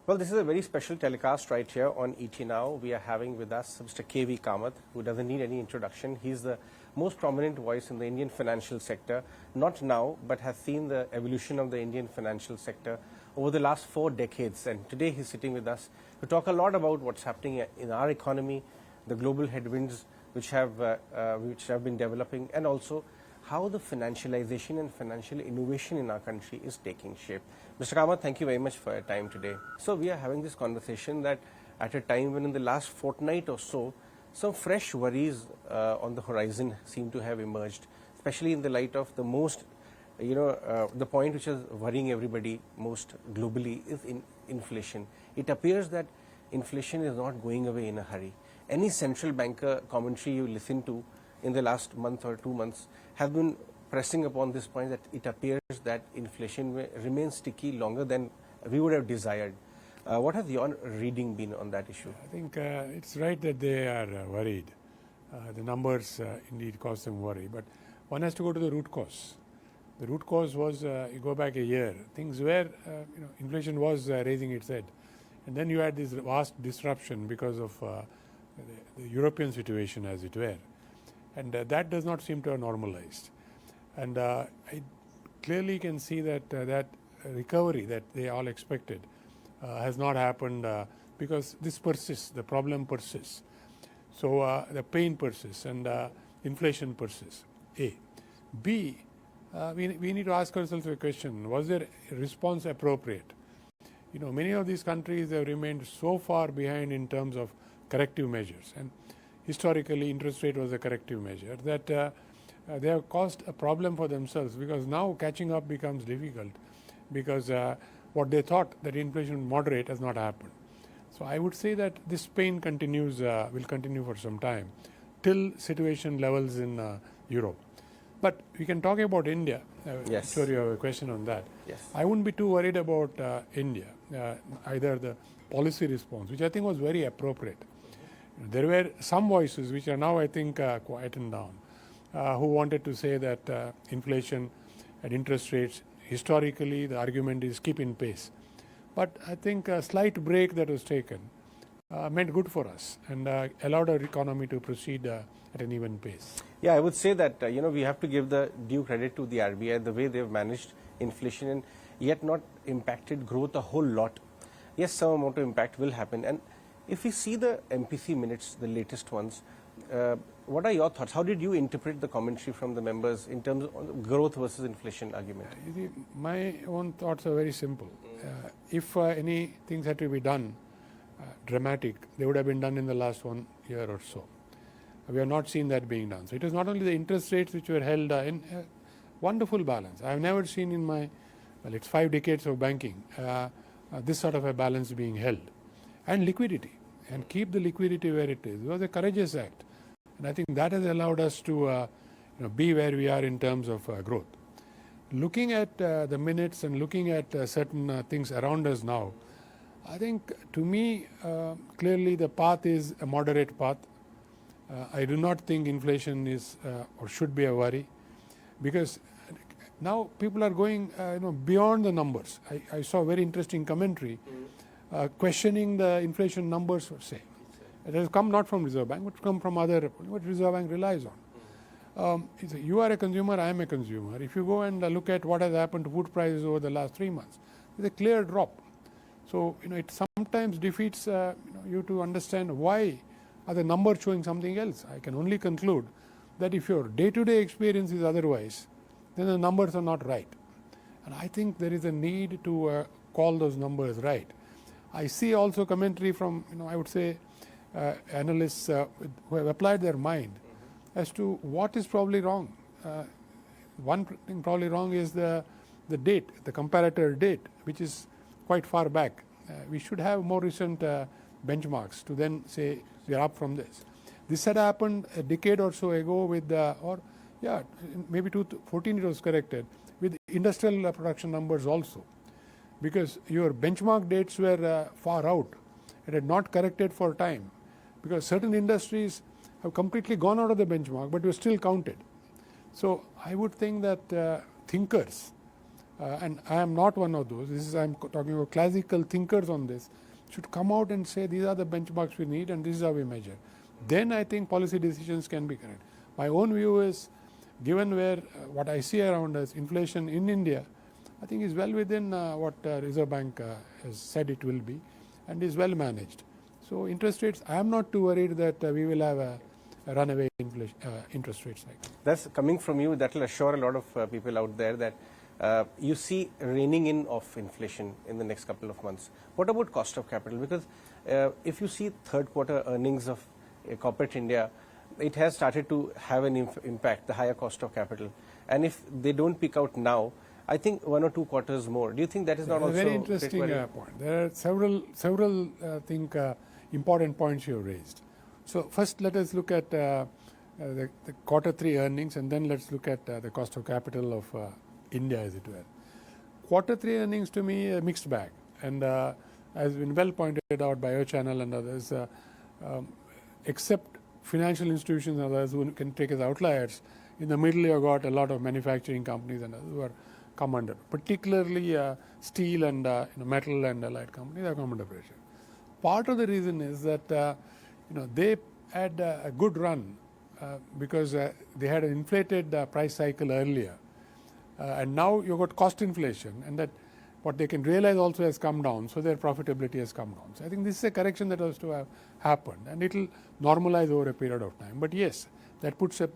Well, this is a very special telecast right here on ET Now. We are having with us Mr. KV Kamath, who doesn't need any introduction. He's the most prominent voice in the Indian financial sector, not now, but has seen the evolution of the Indian financial sector over the last 4 decades. And today he's sitting with us to talk a lot about what's happening in our economy, the global headwinds which have been developing, and also how the financialization and financial innovation in our country is taking shape. Mr. Kamath, thank you very much for your time today. So we are having this conversation that at a time when in the last fortnight or so, some fresh worries on the horizon seem to have emerged, especially in the light of the most, the point which is worrying everybody most globally is inflation. It appears that inflation is not going away in a hurry. Any central banker commentary you listen to in the last month or 2 months have been pressing upon this point that it appears that inflation will remain sticky longer than we would have desired. What has your reading been on that issue? I think it's right that they are worried. The numbers indeed cause them worry, but one has to go to the root cause. The root cause was, you go back a year, things were, inflation was raising its head. And then you had this vast disruption because of the European situation, as it were. And that does not seem to have normalized. And I clearly can see that that recovery that they all expected has not happened because this persists, the problem persists. So the pain persists and inflation persists, A. B, we need to ask ourselves a question, was their response appropriate? Many of these countries have remained so far behind in terms of corrective measures. And historically, interest rate was a corrective measure that they have caused a problem for themselves, because now catching up becomes difficult because what they thought that inflation would moderate has not happened. So I would say that this pain continues, will continue for some time till situation levels in Europe. But we can talk about India. Yes. I'm sure you have a question on that. Yes. I wouldn't be too worried about India, either the policy response, which I think was very appropriate. There were some voices which are now, I think, quietened down, who wanted to say that inflation and interest rates, historically, the argument is keep in pace. But I think a slight break that was taken meant good for us and allowed our economy to proceed at an even pace. Yeah, I would say that, we have to give the due credit to the RBI, the way they've managed inflation and yet not impacted growth a whole lot. Yes, some amount of impact will happen. And if we see the MPC minutes, the latest ones, what are your thoughts? How did you interpret the commentary from the members in terms of growth versus inflation argument? My own thoughts are very simple. If any things had to be done dramatic, they would have been done in the last 1 year or so. We have not seen that being done. So it is not only the interest rates which were held in wonderful balance. I have never seen in my, it's 5 decades of banking, this sort of a balance being held. And liquidity, and keep the liquidity where it is. It was a courageous act. And I think that has allowed us to be where we are in terms of growth. Looking at the minutes and looking at certain things around us now, I think to me, clearly the path is a moderate path. I do not think inflation is or should be a worry, because now people are going beyond the numbers. I saw a very interesting commentary questioning the inflation numbers, say. It has come not from Reserve Bank, but come from what Reserve Bank relies on. You are a consumer, I am a consumer. If you go and look at what has happened to food prices over the last 3 months, there's a clear drop. So, it sometimes defeats you to understand why are the numbers showing something else. I can only conclude that if your day-to-day experience is otherwise, then the numbers are not right. And I think there is a need to call those numbers right. I see also commentary from, I would say, analysts who have applied their mind as to what is probably wrong. One thing probably wrong is the date, the comparator date, which is quite far back. We should have more recent benchmarks to then say we are up from this. This had happened a decade or so ago with, maybe 2014 it was corrected, with industrial production numbers also. Because your benchmark dates were far out. It had not corrected for time. Because certain industries have completely gone out of the benchmark, but were still counted. So I would think that thinkers and I am not one of those. This is, I am talking about classical thinkers on this, should come out and say these are the benchmarks we need and this is how we measure. Then I think policy decisions can be correct. My own view is, given where what I see around us, inflation in India, I think is well within what Reserve Bank has said it will be, and is well managed. So interest rates, I am not too worried that we will have a runaway inflation, interest rate cycle. That's coming from you. That will assure a lot of people out there that you see reining in of inflation in the next couple of months. What about cost of capital? Because if you see third quarter earnings of corporate India, it has started to have an impact, the higher cost of capital. And if they don't pick out now, I think 1 or 2 quarters more. Do you think that is not also a very interesting point? There are several important points you have raised. So first, let us look at the quarter 3 earnings, and then let's look at the cost of capital of India, as it were. Quarter 3 earnings to me a mixed bag, and has been well pointed out by your channel and others. Except financial institutions and others who can take as outliers, in the middle you have got a lot of manufacturing companies and others who are come under, particularly steel and metal and allied companies have come under pressure. Part of the reason is that they had a good run because they had an inflated price cycle earlier, and now you've got cost inflation, and that what they can realize also has come down, so their profitability has come down. So I think this is a correction that has to have happened, and it will normalize over a period of time. But yes, that puts a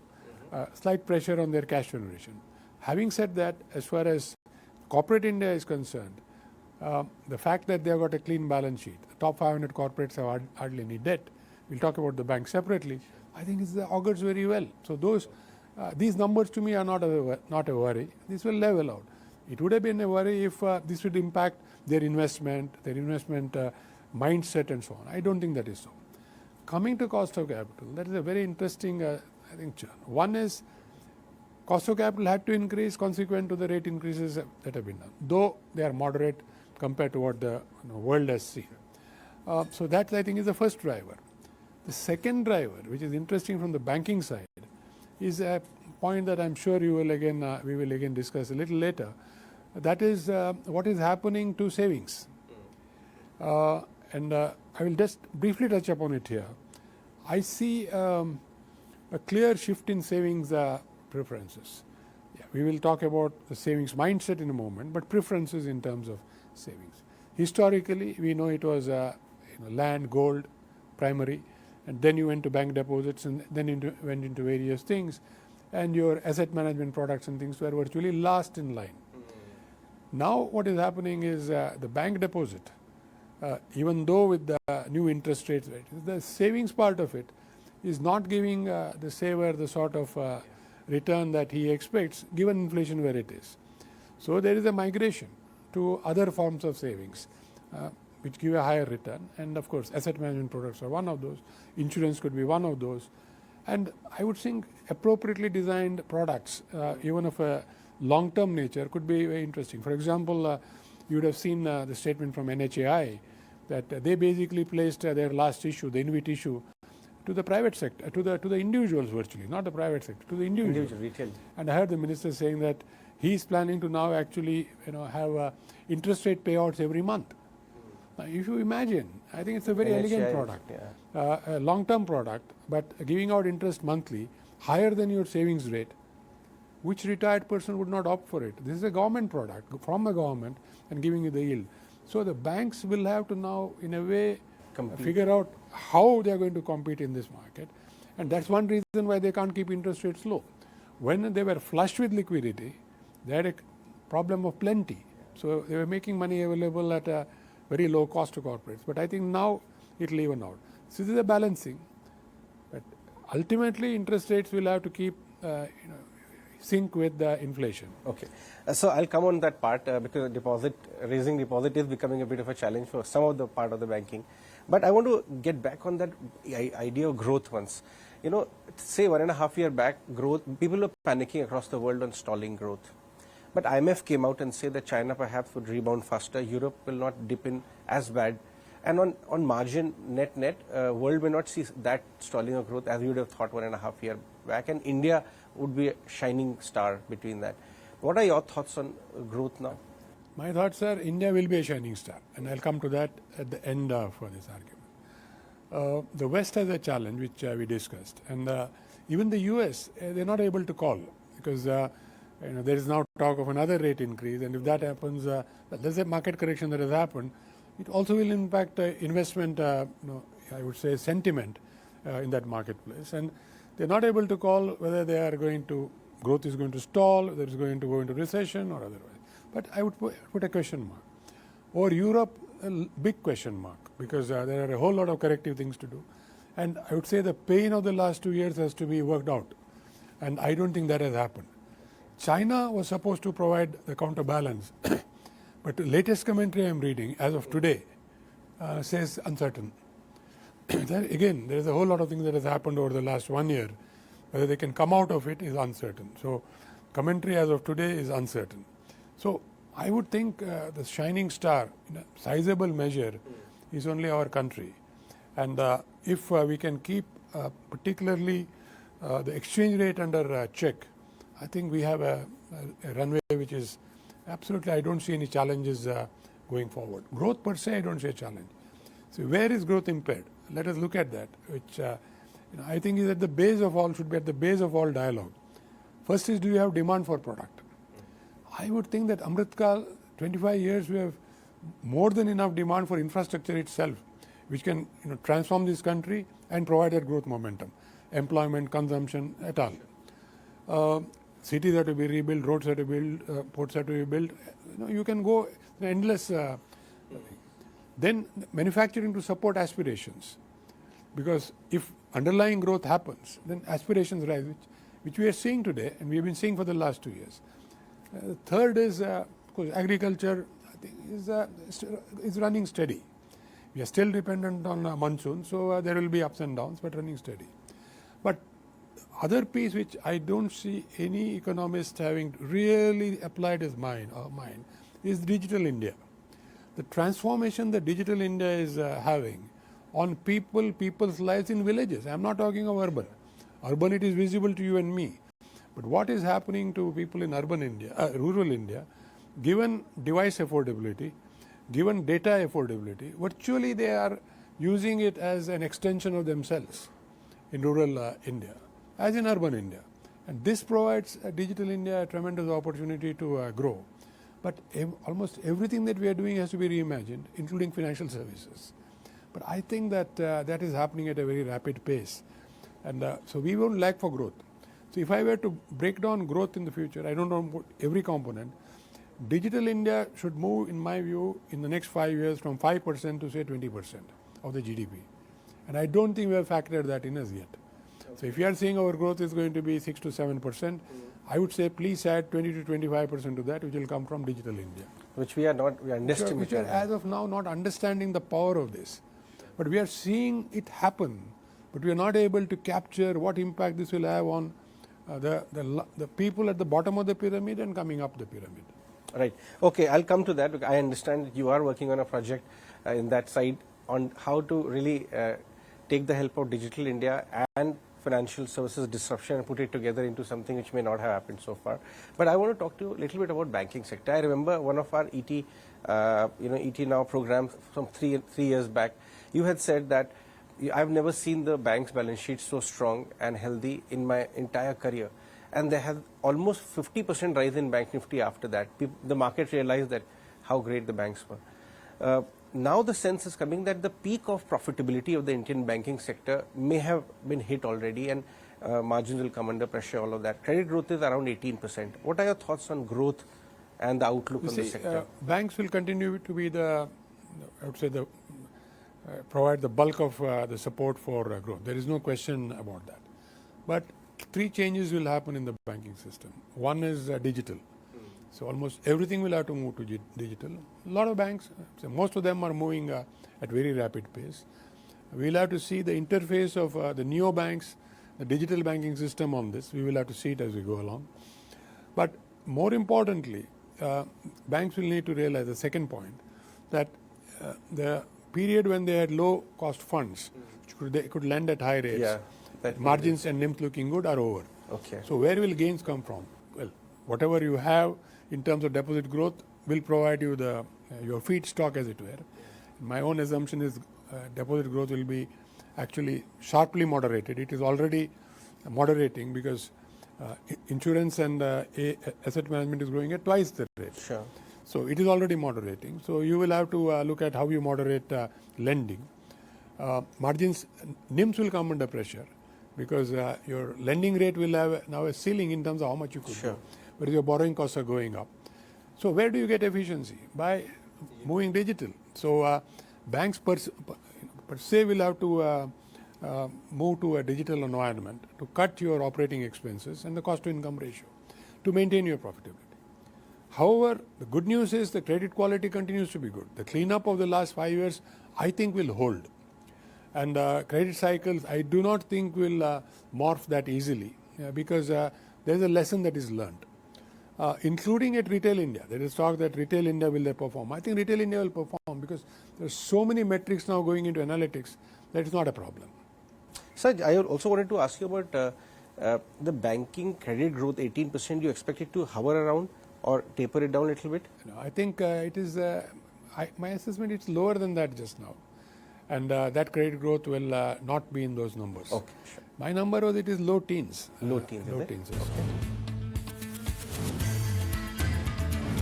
slight pressure on their cash generation. Having said that, as far as corporate India is concerned, the fact that they have got a clean balance sheet, the top 500 corporates have hardly any debt. We'll talk about the bank separately. I think it augurs very well. So these numbers to me are not a worry. This will level out. It would have been a worry if this would impact their investment mindset and so on. I don't think that is so. Coming to cost of capital, that is a very interesting I think churn. One is cost of capital had to increase consequent to the rate increases that have been done, though they are moderate compared to what the world has seen. So that I think is the first driver. The second driver, which is interesting from the banking side, is a point that I'm sure we will again discuss a little later. That is what is happening to savings. And I will just briefly touch upon it here. I see a clear shift in savings preferences. Yeah, we will talk about the savings mindset in a moment, but preferences in terms of savings. Historically, we know it was land, gold, primary, and then you went to bank deposits, and then went into various things, and your asset management products and things were virtually last in line. Now what is happening is the bank deposit, even though with the new interest rates, the savings part of it is not giving the saver the sort of return that he expects given inflation where it is. So there is a migration to other forms of savings which give a higher return, and of course asset management products are one of those, insurance could be one of those, and I would think appropriately designed products even of a long-term nature could be very interesting. For example, you would have seen the statement from NHAI that they basically placed their last issue, the INVIT issue, to the private sector, to the individuals virtually, not the private sector, to the individual retail. And I heard the minister saying that he is planning to now actually have interest rate payouts every month. Now, if you imagine, I think it's a very elegant product, a long-term product, but giving out interest monthly higher than your savings rate. Which retired person would not opt for it? This is a government product from the government and giving you the yield. So the banks will have to now, in a way, figure out how they are going to compete in this market, and that's one reason why they can't keep interest rates low. When they were flush with liquidity, they had a problem of plenty, so they were making money available at a very low cost to corporates. But I think now it will even out. So this is a balancing, but ultimately interest rates will have to keep sync with the inflation. Okay, so I'll come on that part because raising deposit is becoming a bit of a challenge for some of the part of the banking. But I want to get back on that idea of growth once. Say 1.5 years back, growth, people were panicking across the world on stalling growth. But IMF came out and said that China perhaps would rebound faster, Europe will not dip in as bad. And on margin, net, world may not see that stalling of growth as you would have thought 1.5 years back. And India would be a shining star between that. What are your thoughts on growth now? My thoughts are India will be a shining star, and I'll come to that at the end of this argument. The West has a challenge which we discussed, and even the US they're not able to call because there is now talk of another rate increase, and if that happens, there's a market correction that has happened. It also will impact investment, I would say, sentiment in that marketplace, and they're not able to call whether they are going to growth is going to stall, whether it's going to go into recession or otherwise. But I would put a question mark. Over Europe, a big question mark, because there are a whole lot of corrective things to do. And I would say the pain of the last 2 years has to be worked out. And I don't think that has happened. China was supposed to provide the counterbalance. But the latest commentary I am reading, as of today, says uncertain. Again, there is a whole lot of things that has happened over the last 1 year. Whether they can come out of it is uncertain. So commentary as of today is uncertain. So I would think the shining star in a sizable measure is only our country. And if we can keep particularly the exchange rate under check, I think we have a runway which is absolutely, I don't see any challenges going forward. Growth per se, I don't see a challenge. So where is growth impaired? Let us look at that, which I think is at the base of all, should be at the base of all dialogue. First is, do you have demand for product? I would think that Amritkal, 25 years, we have more than enough demand for infrastructure itself, which can transform this country and provide that growth momentum, employment, consumption, et al. Cities are to be rebuilt, roads are to be built, ports are to be built. You can go endless. Then manufacturing to support aspirations, because if underlying growth happens, then aspirations rise, which we are seeing today, and we have been seeing for the last 2 years. Third is, of course, agriculture, I think, is running steady. We are still dependent on monsoon, so there will be ups and downs, but running steady. But other piece which I don't see any economist having really applied his mind is digital India. The transformation that digital India is having on people's lives in villages. I'm not talking of urban. Urban, it is visible to you and me. But what is happening to people in urban India, rural India, given device affordability, given data affordability, virtually they are using it as an extension of themselves in rural India, as in urban India. And this provides digital India a tremendous opportunity to grow. But almost everything that we are doing has to be reimagined, including financial services. But I think that that is happening at a very rapid pace. And so we won't lack for growth. So if I were to break down growth in the future, I don't know every component, digital India should move, in my view, in the next 5 years from 5% to say 20% of the GDP. And I don't think we have factored that in as yet. So if you are saying our growth is going to be 6 to 7%, I would say please add 20 to 25% to that, which will come from digital India. Which we are underestimating. Which are as of now not understanding the power of this. But we are seeing it happen, but we are not able to capture what impact this will have on the people at the bottom of the pyramid and coming up the pyramid. Right. Okay, I'll come to that, because I understand that you are working on a project in that side on how to really take the help of digital India and financial services disruption and put it together into something which may not have happened so far. But I want to talk to you a little bit about banking sector. I remember one of our ET, ET Now programs from three years back. You had said that I've never seen the bank's balance sheet so strong and healthy in my entire career. And they had almost 50% rise in Bank Nifty after that. The market realized that how great the banks were. Now the sense is coming that the peak of profitability of the Indian banking sector may have been hit already, and margins will come under pressure, all of that. Credit growth is around 18%. What are your thoughts on growth and the outlook on the sector? Banks will continue to be I would say, provide the bulk of the support for growth. There is no question about that. But 3 changes will happen in the banking system. One is digital. So almost everything will have to move to digital. A lot of banks, so most of them are moving at very rapid pace. We'll have to see the interface of the neobanks, the digital banking system on this. We will have to see it as we go along. But more importantly, banks will need to realize the second point, that the period when they had low cost funds, they could lend at high rates, margins and NIMs looking good, are over. Okay. So where will gains come from? Well, whatever you have in terms of deposit growth will provide you the your feedstock, as it were. My own assumption is deposit growth will be actually sharply moderated. It is already moderating because insurance and asset management is growing at twice the rate. Sure. So it is already moderating. So you will have to look at how you moderate lending. Margins, NIMs will come under pressure because your lending rate will have now a ceiling in terms of how much you could Sure. do, whereas your borrowing costs are going up. So where do you get efficiency? By moving digital. So banks per se will have to move to a digital environment to cut your operating expenses and the cost to income ratio to maintain your profitability. However, the good news is the credit quality continues to be good. The cleanup of the last 5 years, I think, will hold. And credit cycles, I do not think will morph that easily because there is a lesson that is learned, including at Retail India. There is talk that Retail India will perform. I think Retail India will perform because there are so many metrics now going into analytics that it's not a problem. Sir, I also wanted to ask you about the banking credit growth, 18%. Do you expect it to hover around or taper it down a little bit? No, I think it is, my assessment, it's lower than that just now. And that credit growth will not be in those numbers. Okay, sure. My number was it is low teens. Low teens, Low is it? teens. Yes.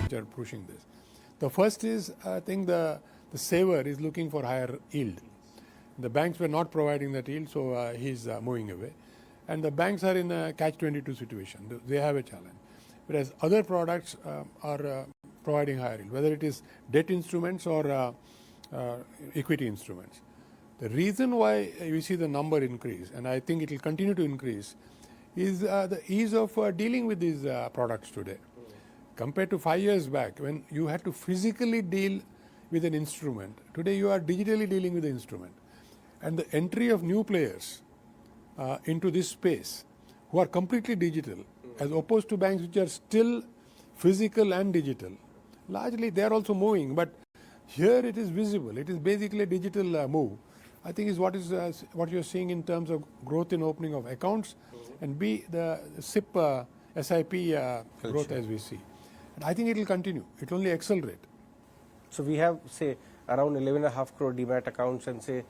Which are pushing this. The first is, I think the saver is looking for higher yield. The banks were not providing that yield, so he's moving away. And the banks are in a catch-22 situation. They have a challenge. Whereas other products are providing higher yield, whether it is debt instruments or equity instruments. The reason why you see the number increase, and I think it will continue to increase, is the ease of dealing with these products today. Compared to 5 years back, when you had to physically deal with an instrument, today you are digitally dealing with the instrument. And the entry of new players into this space who are completely digital, as opposed to banks which are still physical and digital, largely they are also moving, but here it is visible. It is basically a digital move. I think is what you're seeing in terms of growth in opening of accounts, and B, the SIP growth as we see. And I think it will continue. It will only accelerate. So we have, say, around 11.5 crore demat accounts and say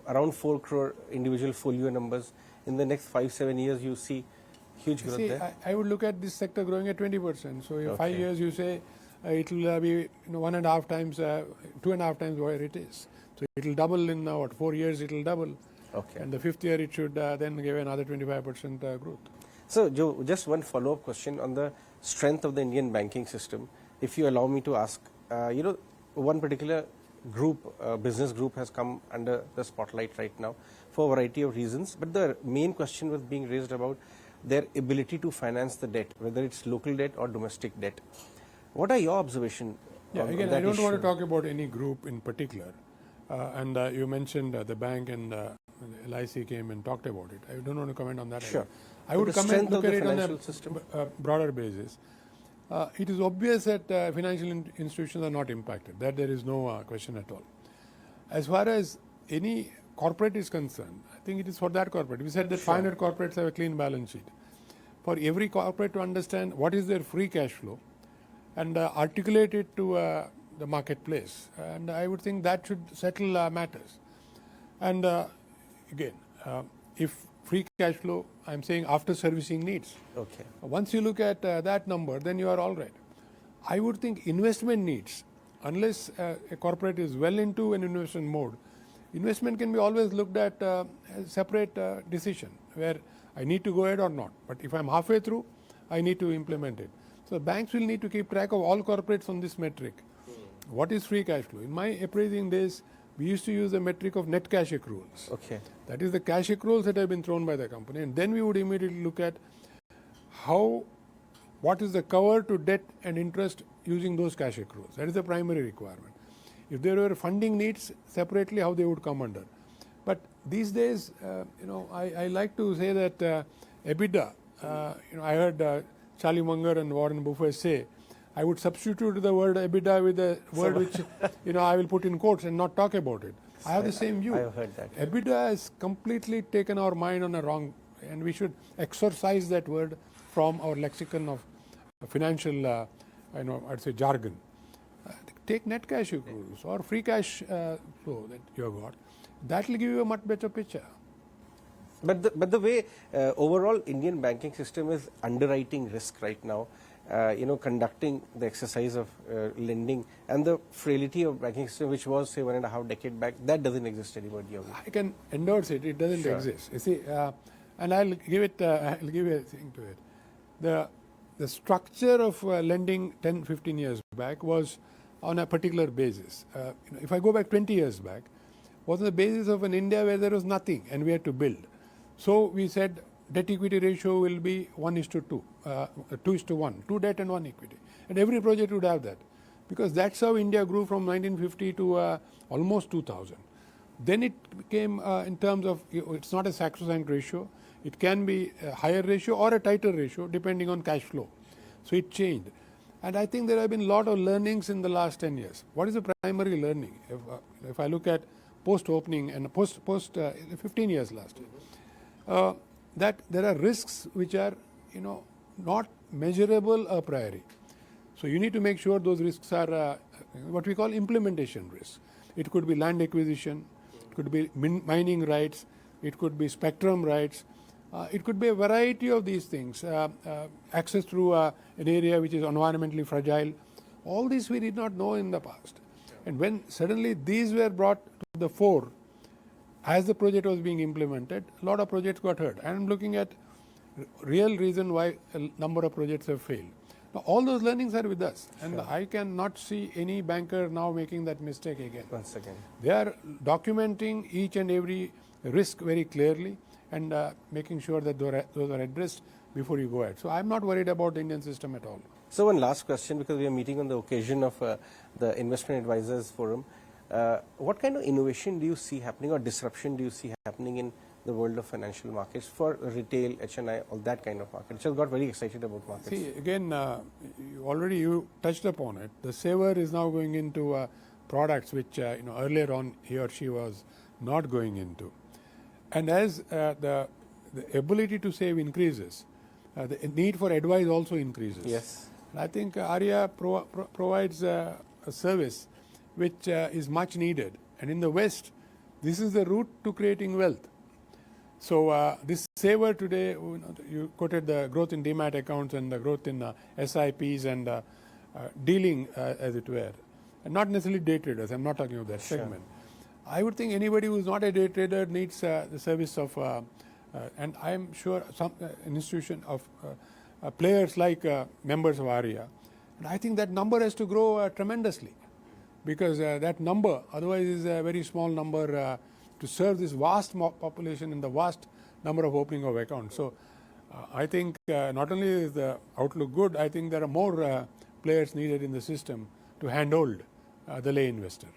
around 4 crore individual folio numbers. In the next 5-7 years, you see huge growth there. I would look at this sector growing at 20%. So in 5 years, you say it will be 1.5 times, 2.5 times where it is. So it will double in 4 years. It will double. Okay. And the 5th year, it should then give another 25% growth. So, Joe, just one follow-up question on the strength of the Indian banking system. If you allow me to ask, one particular group, business group has come under the spotlight right now for a variety of reasons. But the main question was being raised about their ability to finance the debt, whether it's local debt or domestic debt. What are your observations on Again, that I don't issue? want to talk about any group in particular. And you mentioned the bank and LIC came and talked about it. I don't want to comment on that. Sure. I would the comment, look of at the it on financial system? a broader basis. It is obvious that financial institutions are not impacted. That there is no question at all. As far as any corporate is concerned, I think it is for that corporate. We said that 500 corporates have a clean balance sheet. For every corporate to understand what is their free cash flow and articulate it to the marketplace. And I would think that should settle matters. And again, if free cash flow, I'm saying after servicing needs. Okay. Once you look at that number, then you are all right. I would think investment needs, unless a corporate is well into an investment mode, investment can be always looked at as a separate decision where I need to go ahead or not. But if I'm halfway through, I need to implement it. So banks will need to keep track of all corporates on this metric. What is free cash flow? In my appraising days, we used to use the metric of net cash accruals. Okay. That is the cash accruals that have been thrown by the company. And then we would immediately look at what is the cover to debt and interest using those cash accruals. That is the primary requirement. If there were funding needs separately, how they would come under. But these days, I like to say that EBITDA, I heard Charlie Munger and Warren Buffett say, I would substitute the word EBITDA with a word which I will put in quotes and not talk about it. I have the same view. I have heard that. EBITDA has completely taken our mind on a wrong, and we should exorcise that word from our lexicon of financial, I'd say jargon. Take net cash equivalents or free cash flow that you have got. That will give you a much better picture. But the way overall Indian banking system is underwriting risk right now, conducting the exercise of lending and the frailty of banking system, which was say 1.5 decades back, that doesn't exist anymore. I can endorse it. It doesn't exist. You see, and I'll give it. I'll give you a thing to it. The structure of lending 10, 15 years back was on a particular basis. If I go back 20 years back, was on the basis of an India where there was nothing and we had to build. So we said debt equity ratio will be 1:2, 2:1, 2 debt and 1 equity. And every project would have that. Because that's how India grew from 1950 to almost 2000. Then it became in terms of, it's not a sacrosanct ratio. It can be a higher ratio or a tighter ratio depending on cash flow. So it changed. And I think there have been a lot of learnings in the last 10 years. What is the primary learning? If I look at post-opening and post 15 years last year, that there are risks which are, not measurable a priori. So you need to make sure those risks are what we call implementation risks. It could be land acquisition, it could be mining rights, it could be spectrum rights, it could be a variety of these things, access through an area which is environmentally fragile. All these we did not know in the past. And when suddenly these were brought to the fore, as the project was being implemented, a lot of projects got hurt. I am looking at real reason why a number of projects have failed. Now, all those learnings are with us, and I cannot see any banker now making that mistake again. Once again, they are documenting each and every risk very clearly and making sure that those are addressed before you go ahead. So I'm not worried about the Indian system at all. So one last question, because we are meeting on the occasion of the Investment Advisors Forum. What kind of innovation do you see happening or disruption do you see happening in the world of financial markets for retail, HNI, all that kind of market? Which has got very excited about markets. See, again, you touched upon it. The saver is now going into products which earlier on he or she was not going into. And as the ability to save increases, the need for advice also increases. Yes. And I think ARIA provides a service which is much needed. And in the West, this is the route to creating wealth. So this saver today, you quoted the growth in demat accounts and the growth in SIPs and dealing, as it were. And not necessarily day traders, I'm not talking about that segment. I would think anybody who is not a day trader needs the service of, and I'm sure some institution of players like members of ARIA. And I think that number has to grow tremendously, because that number otherwise is a very small number to serve this vast population and the vast number of opening of accounts. So I think not only is the outlook good, I think there are more players needed in the system to handhold the lay investor.